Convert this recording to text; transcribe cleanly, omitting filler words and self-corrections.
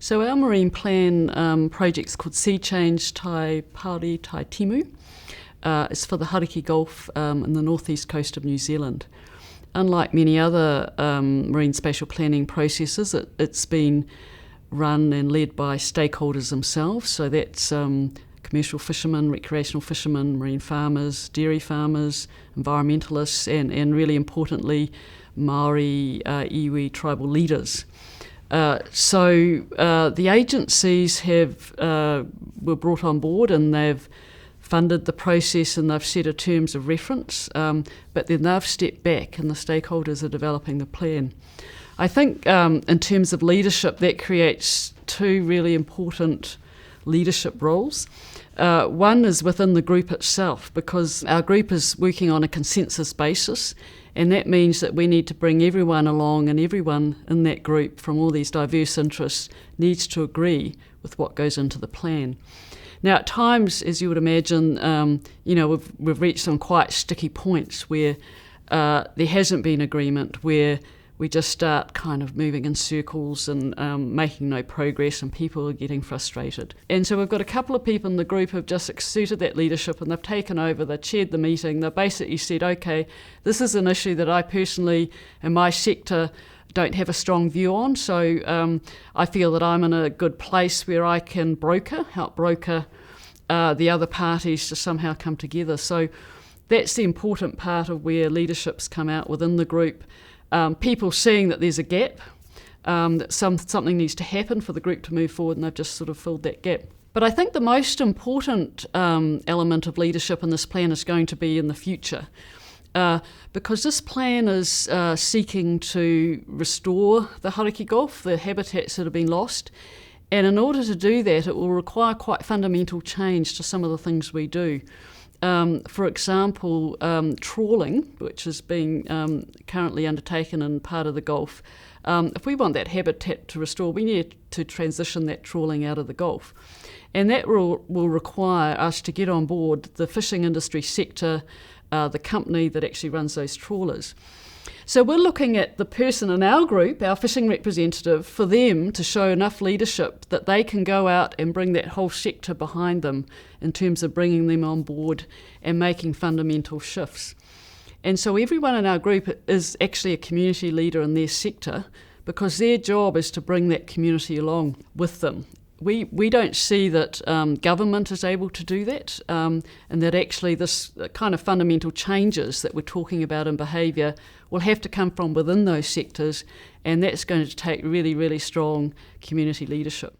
So our marine plan project's called Sea Change Tai Pauri Tai Timu. It's for the Hariki Gulf in the northeast coast of New Zealand. Unlike many other marine spatial planning processes, it's been run and led by stakeholders themselves. So that's commercial fishermen, recreational fishermen, marine farmers, dairy farmers, environmentalists, and really importantly, Māori, iwi tribal leaders. So the agencies were brought on board and they've funded the process and they've set a terms of reference, but then they've stepped back and the stakeholders are developing the plan. I think in terms of leadership, that creates two really important leadership roles. One is within the group itself, because our group is working on a consensus basis, and that means that we need to bring everyone along, and everyone in that group from all these diverse interests needs to agree with what goes into the plan. Now, at times, as you would imagine, we've reached some quite sticky points where there hasn't been agreement, where we just start kind of moving in circles and making no progress, and people are getting frustrated. And so we've got a couple of people in the group who've just exerted that leadership, and they've taken over, they've chaired the meeting, they've basically said, okay, this is an issue that I personally and my sector don't have a strong view on, so I feel that I'm in a good place where I can help broker the other parties to somehow come together. So that's the important part of where leadership's come out within the group. People seeing that there's a gap, that something needs to happen for the group to move forward, and they've just sort of filled that gap. But I think the most important element of leadership in this plan is going to be in the future, because this plan is seeking to restore the Hariki Gulf, the habitats that have been lost, and in order to do that, it will require quite fundamental change to some of the things we do. For example, trawling, which is being currently undertaken in part of the Gulf. If we want that habitat to restore, we need to transition that trawling out of the Gulf. And that will require us to get on board the fishing industry sector, the company that actually runs those trawlers. So we're looking at the person in our group, our fishing representative, for them to show enough leadership that they can go out and bring that whole sector behind them in terms of bringing them on board and making fundamental shifts. And so everyone in our group is actually a community leader in their sector, because their job is to bring that community along with them. We don't see that government is able to do that, and that actually this kind of fundamental changes that we're talking about in behaviour will have to come from within those sectors, and that's going to take really, really strong community leadership.